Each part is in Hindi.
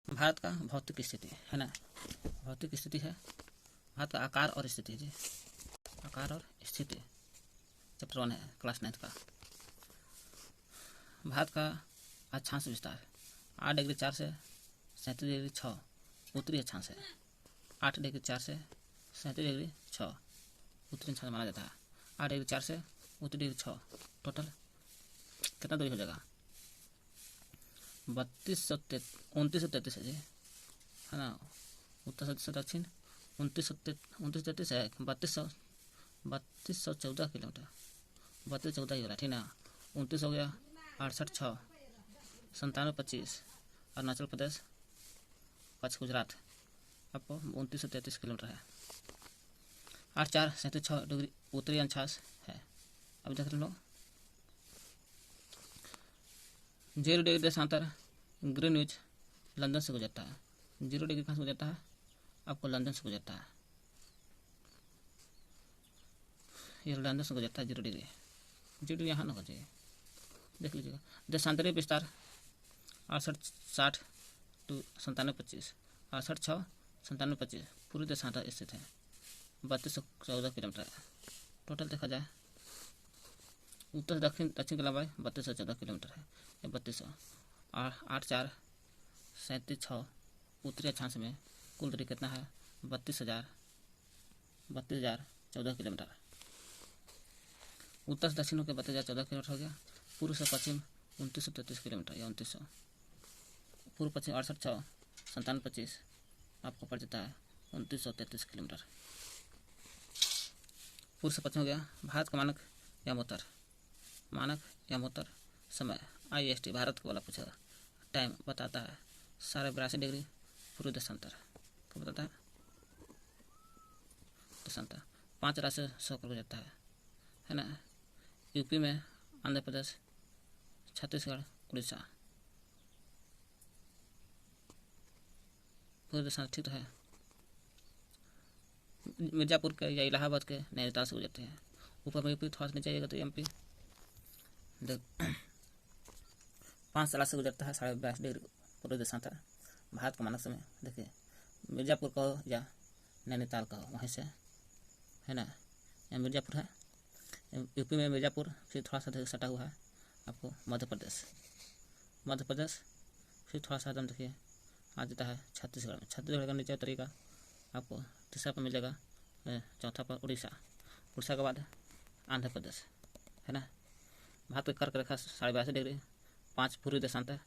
भारत का भौतिक स्थिति है ना, भौतिक स्थिति है भारत का आकार और स्थिति जी, आकार और स्थिति चैप्टर 1 है क्लास 9 का। भारत का अक्षांश विस्तार 8 डिग्री 4 से 37 डिग्री 6 उत्तरी अक्षांश है। 8 डिग्री 4 से 37 डिग्री 6 उत्तरी अक्षांश माना जाता है। 8 डिग्री 4 से उत्तरी डिग्री 6 टोटल कितना दूरी हो जाएगा? 2933 है जी, है ना। उत्तर से दक्षिण 2933 है, 3214 किलोमीटर, 3214 ही हो रहा, ठीक ना। 29 हो गया, 68 6 97 25 अरुणाचल प्रदेश 5 गुजरात, आपको 2933 किलोमीटर है। 8 4 37 6 डिग्री उत्तरी अक्षांश है। अब देख लो 0 डिग्री देशांतर ग्रीनविच लंदन से गुजरता है। 0 डिग्री कहाँ से गुजरता है? आपको लंदन से गुजरता है, ये लंदन से गुजरता है 0 डिग्री। 0 डिग्री यहाँ ना हो जाए, देख लीजिएगा। देशांतरीय विस्तार 68 60 टू 97 25 68 6 97 25 पूरी देशांतर स्थित है। 3214 किलोमीटर है टोटल। देखा जाए उत्तर से दक्षिण दक्षिण की लंबाई 3214 किलोमीटर है, या 3200। 8 4 37 6 उत्तरी अक्षांश में कुल दूरी कितना है? 32,014 किलोमीटर। उत्तर से दक्षिण होकर 32,014 किलोमीटर हो गया। पूर्व से पश्चिम 2933 किलोमीटर या 2900। पूर्व पश्चिम 68 6 97 25 आपको पड़ जाता है 2933 किलोमीटर। पूर्व से पश्चिम हो गया। भारत का मानक यामोत्तर समय IST भारत को वाला पूछा, टाइम बताता है 82.5 डिग्री पूर्व देशांतर को बताता है देशांतर। 5 राज्य से 100 कर जाता है ना। यूपी में आंध्र प्रदेश छत्तीसगढ़ उड़ीसा पूर्व देशांतर, ठीक है। मिर्जापुर के या इलाहाबाद के नैनीताल से गुजरते हैं। ऊपर में यूपी थोड़ा सा नीचे जाएगा तो MP 5 साल से गुजरता है 82.5 डिग्री पूर्व देशांतर। भारत का मानक समय देखिए, मिर्जापुर का हो या नैनीताल का हो, वहीं से है ना। यहाँ मिर्जापुर है, यूपी में मिर्जापुर, फिर थोड़ा सा सटा हुआ है आपको मध्य प्रदेश, फिर थोड़ा सा एकदम देखिए आ जाता है छत्तीसगढ़ का नीचे तरीका आपको तीसरा पर मिल जाएगा, चौथा पर उड़ीसा के बाद आंध्र प्रदेश है ना। भारत की कर्क रेखा 82.5 डिग्री 5 पूर्वी देशांतर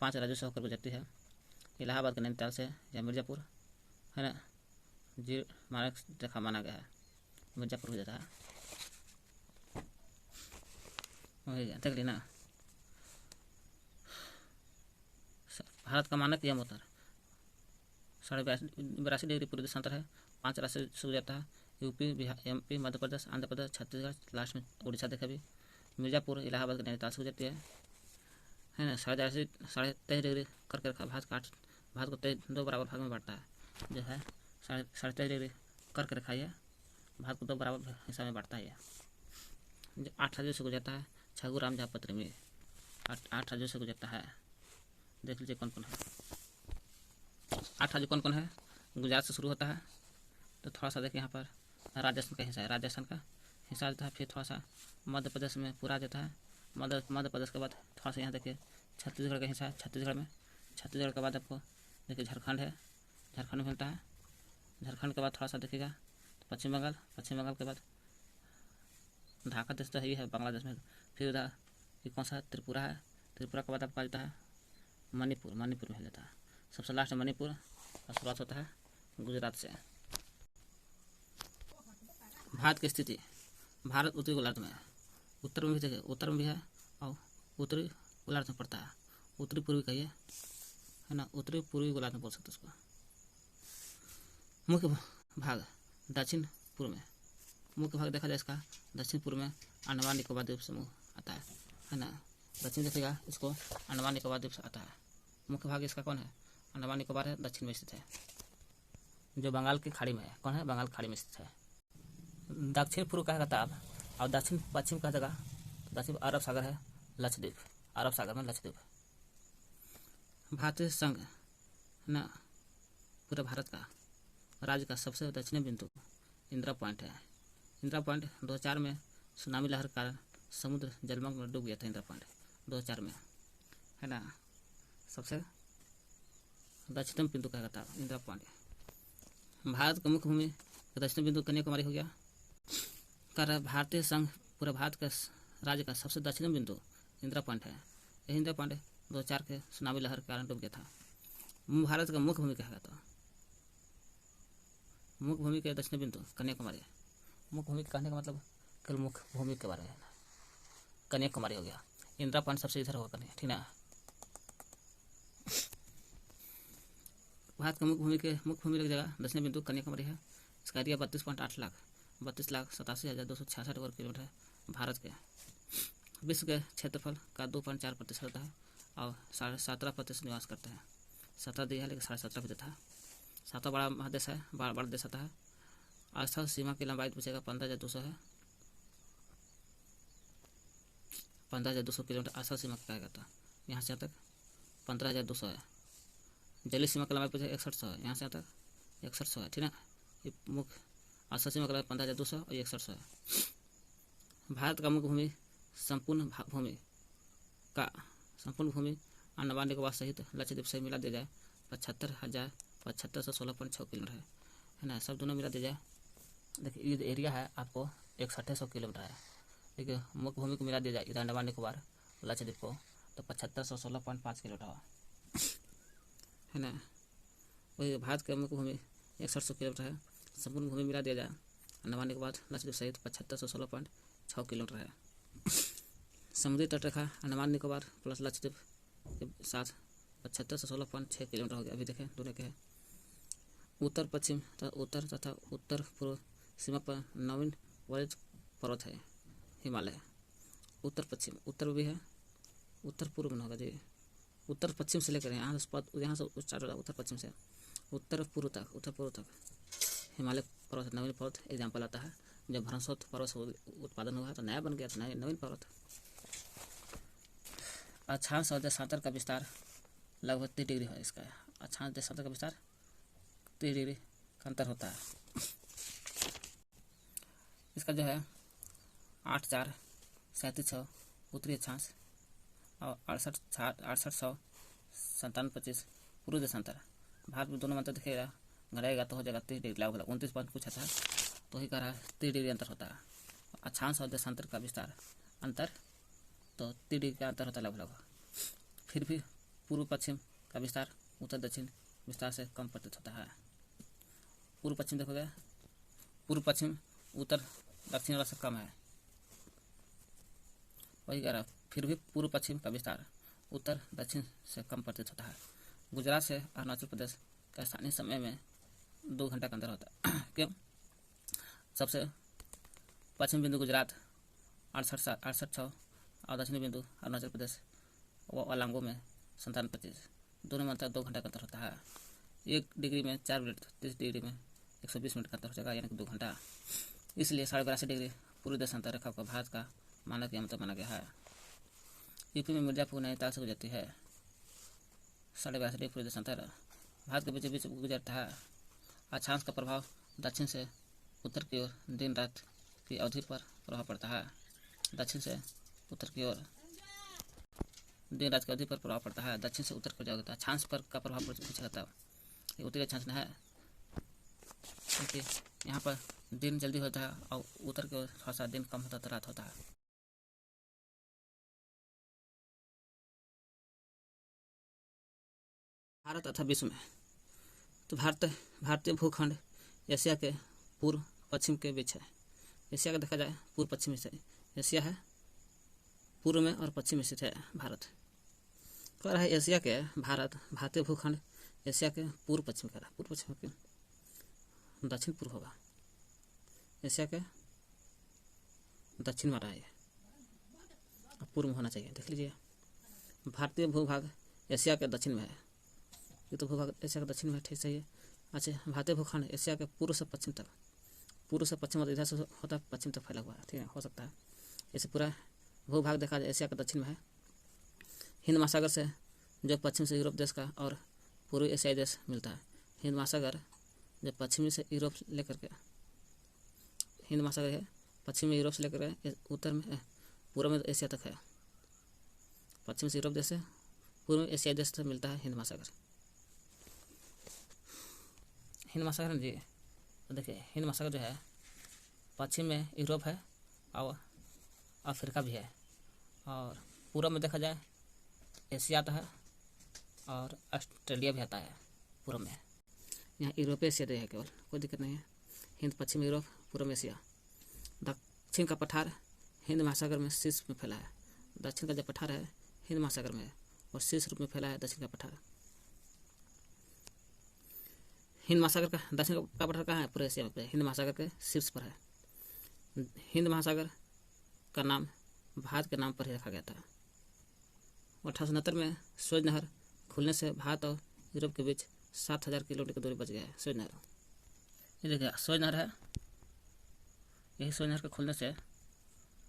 5 राज्यों से होकर गुजरती है। इलाहाबाद के नैनीताल से या मिर्जापुर है ना, जी मानक रेखा माना गया है, मिर्जापुर हो जाता है। देख ली ना। भारत का मानक यामोत्तर 82.5 डिग्री पूर्व देशांतर है। 5 राज्य से गुजरता है। UP Bihar MP Madhya Pradesh Andhra Pradesh Chhattisgarh, last में उड़ीसा देखा भी। मिर्जापुर इलाहाबाद के नैनीताल से गुजरती है ना। 23.5 डिग्री करके रखा। भारत को 2 बराबर भाग में बांटता है, जो है 23.5 डिग्री करके रखा है। भारत को 2 बराबर हिस्सा में बांटता है। 8 राज्यों से गुजरता है। छगुराम जहापत्र में 8 राज्यों से गुजरता है। देख लीजिए कौन कौन है 8 राज्य कौन कौन है। गुजरात से शुरू होता है, तो थोड़ा सा देखिए यहाँ पर राजस्थान का हिस्सा है, राजस्थान का हिस्सा आता है। फिर थोड़ा सा मध्य प्रदेश में पूरा जाता है। मध्य प्रदेश के बाद थोड़ा सा यहाँ देखिए छत्तीसगढ़ का हिस्सा है। छत्तीसगढ़ के बाद आपको देखिए झारखंड है, झारखंड मिलता है। झारखंड के बाद थोड़ा सा देखिएगा तो पश्चिम बंगाल के बाद ढाका देश तो ही है बांग्लादेश में। फिर उधर ये कौन सा त्रिपुरा है, त्रिपुरा के बाद आपका जाता है मणिपुर में जाता है। सबसे लास्ट में मणिपुर और शुरुआत होता है गुजरात से। भारत की स्थिति, भारत उत्तरी गोलार्ध में है। उत्तर में भी देखिए, उत्तर में भी है और उत्तरी गोलार्ध में पड़ता है। उत्तरी पूर्वी कहिए है ना, उत्तरी पूर्वी गोलार्ध में बोल सकते उसको। मुख्य भाग दक्षिण पूर्व में, मुख्य भाग देखा जाए इसका दक्षिण पूर्व में अंडमान निकोबार द्वीप समूह आता है ना। दक्षिण देखिएगा इसको अंडमान निकोबार द्वीप से आता है। मुख्य भाग इसका कौन है? अंडमान निकोबार है, दक्षिण में स्थित है, जो बंगाल की खाड़ी में है। कौन है? बंगाल खाड़ी में स्थित है। दक्षिण पूर्व का है ताब और दक्षिण पश्चिम का जगह दक्षिण अरब सागर है, लक्षद्वीप, अरब सागर में लक्षद्वीप। भारतीय संघ ना पूरे भारत का राज्य का सबसे दक्षिणी बिंदु इंदिरा पॉइंट है। इंदिरा पॉइंट 2004 में सुनामी लहर के कारण समुद्र जलमग्न में डूब गया था। इंदिरा पॉइंट 2004 में, है ना, सबसे दक्षिणतम बिंदु कहा था इंदिरा पॉइंट। भारत का मुख्य भूमि का दक्षिणी बिंदु कन्याकुमारी हो गया। कर भारतीय संघ पूरे भारत के राज्य का सबसे दक्षिणी बिंदु इंदिरा पॉइंट है। यही इंदिरा पॉइंट 2004 के सुनामी लहर के कारण डूब गया था। भारत का मुख्य भूमि कहा था, मुख्य भूमि के दक्षिणी बिंदु कन्याकुमारी। मुख्य भूमि कहने का मतलब कल मुख्य भूमि के बारे में कन्याकुमारी हो गया। इंदिरा पॉइंट सबसे इधर होगा, ठीक ना। भारत का मुख्य भूमि की जगह दक्षिणी बिंदु कन्याकुमारी है। इसका एरिया 32.8 लाख 32,87,266 वर्ग किलोमीटर है। भारत के विश्व के क्षेत्रफल का 2.4% होता है और 17.5% निवास करते हैं। 17 दिया है लेकिन 17.5% था। 7वां बड़ा महादेश है, बड़ा देश आता है। आस्था सीमा की लंबाई पूछेगा 15,200 है। 15,200 किलोमीटर आस्था सीमा कहा जाता है। यहाँ से यहाँ तक 15,200 है। जलीय सीमा की लंबाई पूछेगा 6100 है। यहाँ से यहाँ तक 6100 है, ठीक ना। ये मुख्य आस्था सीमा की लंबाई 15,200 और 6100 है। भारत का मुख्य भूमि संपूर्ण भूमि अंडमान निकोबार सहित लक्षद्वीप से मिला दिया जाए 75,716.6 किलोमीटर है ना। सब दोनों मिला दिया जाए, देखिए ये एरिया है आपको 6100 किलोमीटर है। देखिए मुख्य भूमि को मिला दिया जाए इधर अंडमान निकोबार लक्षद्वीप को तो 7516.5 किलोमीटर है ना। वही भारत का मुख्य भूमि 6100 किलोमीटर है। संपूर्ण भूमि मिला दिया जाए अंडमान निकोबार लक्षद्वीप सहित 7516.6 किलोमीटर है। समुद्री तटरेखा अंडमान निकोबार प्लस लक्षद्वीप के साथ 7516.6 किलोमीटर हो गया। अभी देखें दोनों के हैं। उत्तर पश्चिम तथा उत्तर पूर्व सीमा पर नवीन वरिष्ठ पर्वत है हिमालय। उत्तर पश्चिम, उत्तर भी है, उत्तर पूर्व में होगा जी। उत्तर पश्चिम से लेकर यहाँ से स्टार्ट होता है उत्तर पश्चिम से उत्तर पूर्व तक हिमालय पर्वत नवीन पर्वत एग्जाम्पल आता है। जब भ्रंशोत्तर पर्वत से उत्पादन हुआ तो नया बन गया था नवीन पर्वत। अक्षांश और देशांतर का विस्तार लगभग 30 डिग्री है। इसका अक्षांश देशांतर का विस्तार 30 डिग्री का अंतर होता है। इसका जो है 8,437,600 उत्तरी अक्षांश और 68,657,25 पूर्व देशांतर। भारत में दोनों मंत्र दिखेगा घटाएगा तो हो जाएगा 30 डिग्री लगभग 29 पॉइंट कुछ था तो ही कह रहा है 30 डिग्री अंतर होता है। अक्षांश और देशांतर का विस्तार अंतर तो 30 डिग्री का अंतर होता है लगभग। फिर भी पूर्व पश्चिम का विस्तार उत्तर दक्षिण विस्तार से कम प्रतीत होता है। पूर्व पश्चिम देखोगे, पूर्व पश्चिम उत्तर दक्षिण वाला से कम है। वही कह रहा फिर भी पूर्व पश्चिम का विस्तार उत्तर दक्षिण से कम प्रतीत होता है। गुजरात से अरुणाचल प्रदेश का स्थानीय समय में 2 घंटा का अंतर होता है। क्यों? सबसे पश्चिम बिंदु गुजरात 68,600 और दक्षिणी बिंदु अरुणाचल प्रदेश वो अलांगो में 97.25 दोनों में अंतर 2 घंटा का अंतर होता है। 1 डिग्री में 4 मिनट 30 डिग्री में 120 मिनट का अंतर हो जाएगा यानी कि 2 घंटा। इसलिए 82.5 डिग्री पूर्व देशांतर रेखा को भारत का मानक यंत्र माना गया है। यूपी में मिर्जापुर नैनीताल से गुजरती है। 82.5 डिग्री पूर्व देशांतर भारत के बीच गुजरता है। अक्षांश का प्रभाव दक्षिण से उत्तर की ओर दिन रात की अवधि पर प्रभाव पड़ता है। दक्षिण से उत्तर की ओर दिन रात की अवधि पर प्रभाव पड़ता है। दक्षिण से उत्तर की ओर होता है। अक्षांश पर का प्रभाव पूछा जाता है। ये उत्तरी अक्षांश है क्योंकि यहाँ पर दिन जल्दी होता है और उत्तर की ओर थोड़ा सा दिन कम होता है तो रात होता है। भारत तथा विश्व में तो भारतीय भूखंड एशिया के पूर्व पश्चिम के बीच है। एशिया का देखा जाए पूर्व पश्चिम से एशिया है, पूर्व में और पश्चिम में स्थित है भारत। कह रहा है एशिया के भारतीय भूखंड एशिया के पूर्व पश्चिम, कह रहा है पूर्व पश्चिम के दक्षिण पूर्व होगा। एशिया के दक्षिण में रहा है, पूर्व में होना चाहिए। देख लीजिए भारतीय भूभाग एशिया के दक्षिण में है। ये तो भूभाग एशिया के दक्षिण में ठीक सही है। अच्छा, भारतीय भूखंड एशिया के पूर्व से पश्चिम तक, पूर्व से पश्चिम इधर से होता है पश्चिम तक फैला हुआ है, ठीक है, हो सकता है। इसे पूरा भूभाग देखा जाए एशिया के दक्षिण में है। हिंद महासागर से जो पश्चिम से यूरोप देश का और पूर्वी एशियाई देश मिलता है। हिंद महासागर जब पश्चिमी से यूरोप लेकर के, हिंद महासागर है पश्चिमी यूरोप से लेकर के उत्तर में पूर्व में एशिया तक है। पश्चिम से यूरोप देश से पूर्व एशियाई देश से मिलता है हिंद महासागर। हिंद महासागर जी तो देखिए, हिंद महासागर जो है पश्चिम में यूरोप है और अफ्रीका भी है, और पूर्व में देखा जाए एशिया आता है और ऑस्ट्रेलिया भी आता है पूर्व में। यहाँ यूरोपीय एशिया है केवल, कोई दिक्कत नहीं है। हिंद पश्चिम यूरोप पूर्व में एशिया। दक्षिण का पठार हिंद महासागर में शीर्ष में फैला है। दक्षिण का जो पठार है हिंद महासागर में है और शीर्ष रूप में फैला है दक्षिण का पठार। हिंद महासागर का दक्षिण का पठार कहाँ है? पूरे एशिया में हिंद महासागर के शीर्ष पर है। हिंद महासागर का नाम भारत के नाम पर ही रखा गया था। 1869 में स्वेज नहर खुलने से भारत और यूरोप के बीच 7000 किलोमीटर की दूरी बच गया है। स्वेज नहर, ये देखिए स्वेज नहर है, यही स्वेज नहर के खुलने से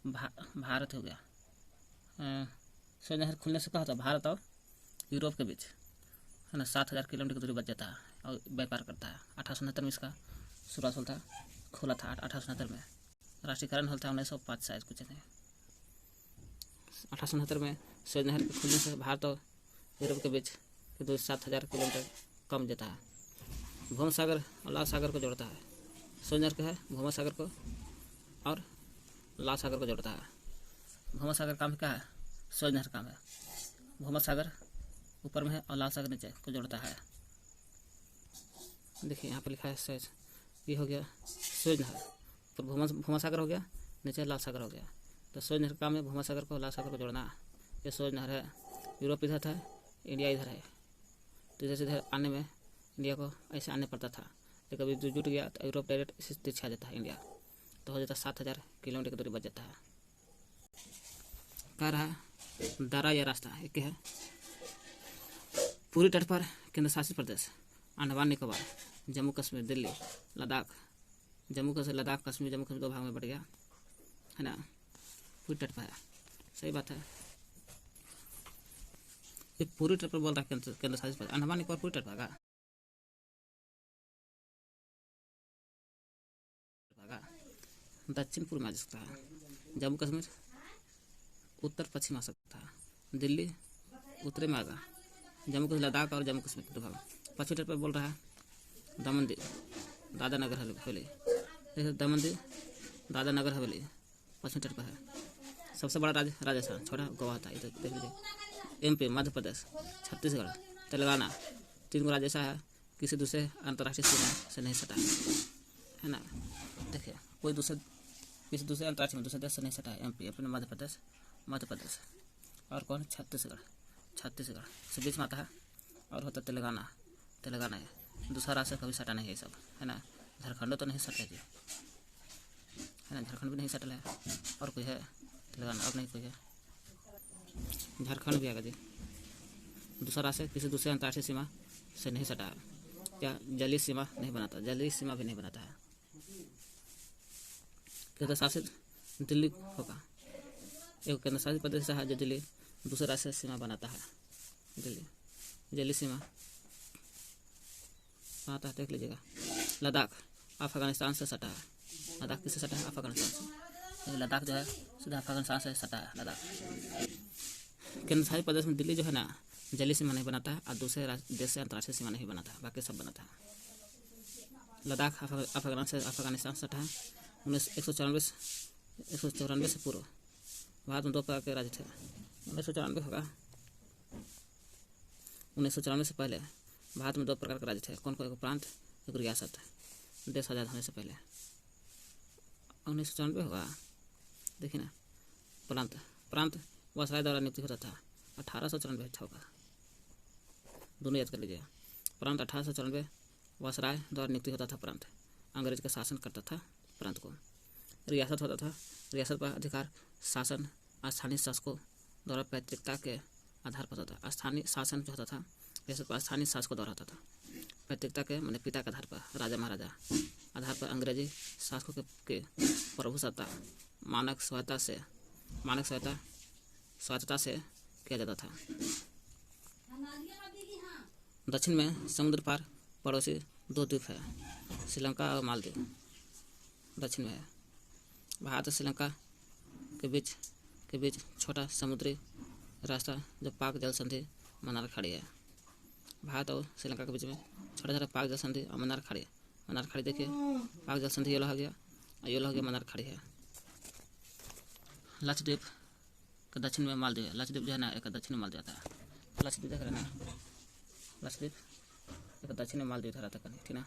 भारत हो गया। स्वेज नहर खुलने से क्या होता है? भारत और यूरोप के बीच है ना 7000 किलोमीटर की दूरी बच जाता है और व्यापार करता है। 1869 में इसका शुरुआत होता था, खुला था 1869 में। राष्ट्रीयकरण होता है 1905 शायद कुछ नहीं। 1869 में स्वेज नहर के खुलने से भारत और यूरोप के बीच की दूरी 7000 किलोमीटर कम देता है। भूमध्य सागर और लाल सागर को जोड़ता है। स्वेज नहर क्या है? भूमध्य सागर को और लाल सागर को जोड़ता है। भूमध्य सागर काम क्या है? स्वेज नहर काम है। भूमध्य सागर ऊपर में है और लाल सागर नीचे को जोड़ता है। देखिए यहाँ पर लिखा है स्वेज, ये हो गया स्वेज नहर, ऊपर भूमध्य सागर हो गया, नीचे लाल सागर हो गया। तो स्वेज नहर काम है भूमध्य सागर को लाल सागर को जोड़ना। ये स्वेज नहर है। यूरोप इधर था, इंडिया इधर है, तो इधर से इधर आने में इंडिया को ऐसे आने पड़ता था, लेकिन अभी जुट गया तो यूरोप डायरेक्ट इसी से छा जाता है इंडिया, तो हो जाता 7000 किलोमीटर की दूरी बच जाता है। कह रहा है दारा यह रास्ता एक है पूरी तट पर केंद्र शासित प्रदेश अंडमान निकोबार, जम्मू कश्मीर, दिल्ली, लद्दाख, जम्मू कश्मीर, लद्दाख, कश्मीर, जम्मू कश्मीर 2 भाग में बढ़ गया है ना, पूरी तट पर है। सही बात है, ये पूरी तट पर बोल रहा है केंद्र शासित प्रदेश। अंडमान निकोबार पूरी तट पर दक्षिण पूर्व में आ सकता है। जम्मू कश्मीर उत्तर पश्चिम आ सकता है। दिल्ली उत्तरी में आएगा। जम्मू कश्मीर, लद्दाख और जम्मू कश्मीर 2 भाग। पश्चिमी तट पर बोल रहा है दमन दीव, दादरा नगर हवेली। दमन दीव, दादरा नगर हवेली पश्चिमी तट पर है। सबसे बड़ा राज्य राजस्थान, छोटा गोवा था। इधर देख लीजिए। एमपी, मध्य प्रदेश, छत्तीसगढ़, तेलंगाना 3 राज्य ऐसा है किसी दूसरे अंतर्राष्ट्रीय सीमा से नहीं सटा है ना। देखिए कोई किसी दूसरे अंतर्राष्ट्रीय दूसरे देश से नहीं सटा है। एमपी, अपने मध्य प्रदेश और कौन? छत्तीसगढ़ से बीच में आता है। और होता तेलंगाना है। दूसरा राज्य कभी सटा नहीं है सब है ना। झारखंड तो नहीं सटा जी है ना, झारखंड भी नहीं सटल है। और कोई है तेलंगाना? और नहीं कोई है। झारखंड भी आएगा जी। दूसरा राज्य किसी दूसरे अंतर्राष्ट्रीय सीमा से नहीं सटा है। क्या जलीय सीमा नहीं बनाता? जलीय सीमा भी नहीं बनाता है। केंद्र शासित दिल्ली होगा। एक केंद्र शासित प्रदेश है जो दिल्ली दूसरे राज्य से सीमा बनाता है। दिल्ली जलीय सीमा बनाता है, देख लीजिएगा। लद्दाख अफगानिस्तान से सटा है। लद्दाख किससे सटा है? अफगानिस्तान से। लद्दाख जो है सीधा अफगानिस्तान से सटा है लद्दाख। केंद्र शासित प्रदेश में दिल्ली जो है ना जलीय सीमा नहीं बनाता है और दूसरे देश से अंतर्राष्ट्रीय सीमा नहीं बनाता है, बाकी सब बनाता है। लद्दाख अफगानिस्तान से सटा है। 1994 से पूर्व भारत में 2 प्रकार के राज्य थे। 1994 होगा। 1994 से पहले भारत में 2 प्रकार के राज्य थे। कौन कौन? एक प्रांत, एक रियासत। देश आज़ाद होने से पहले 1994 होगा। देखिए ना, प्रांत वायसराय द्वारा नियुक्ति होता था। 1894 होगा, दोनों याद कर लीजिए। प्रांत 1894 वायसराय द्वारा नियुक्ति होता था। प्रांत अंग्रेज का शासन करता था प्रांत को। रियासत होता था, रियासत पर अधिकार शासन स्थानीय शासकों द्वारा पैतृकता के आधार पर होता था। स्थानीय शासन जो होता था रियासत पर स्थानीय शासकों द्वारा होता था। पैतृकता के माने पिता के आधार पर, राजा महाराजा आधार पर अंग्रेजी शासकों के प्रभुसत्ता मानक स्वायत्तता से किया जाता था। दक्षिण में समुद्र पार पड़ोसी 2 द्वीप है, श्रीलंका और मालदीव दक्षिण में है। भारत और श्रीलंका के बीच छोटा समुद्री रास्ता जो पाक जल संधि मन्नार खाड़ी है। भारत और श्रीलंका के बीच में छोटा पाक जल संधि और मन्नार खाड़ी है। मन्नार खाड़ी देखिए, पाक जल संधि ये हो गया और ये हो गया मन्नार खाड़ी है। लक्षद्वीप के दक्षिण में मालदीव है। लक्षद्वीप जो है ना एक दक्षिण में मालदीव आता है। लक्षद्वीप देख रहे हैं ना, लक्षद्वीप एक दक्षिण में मालदीव रहता है, ठीक ना।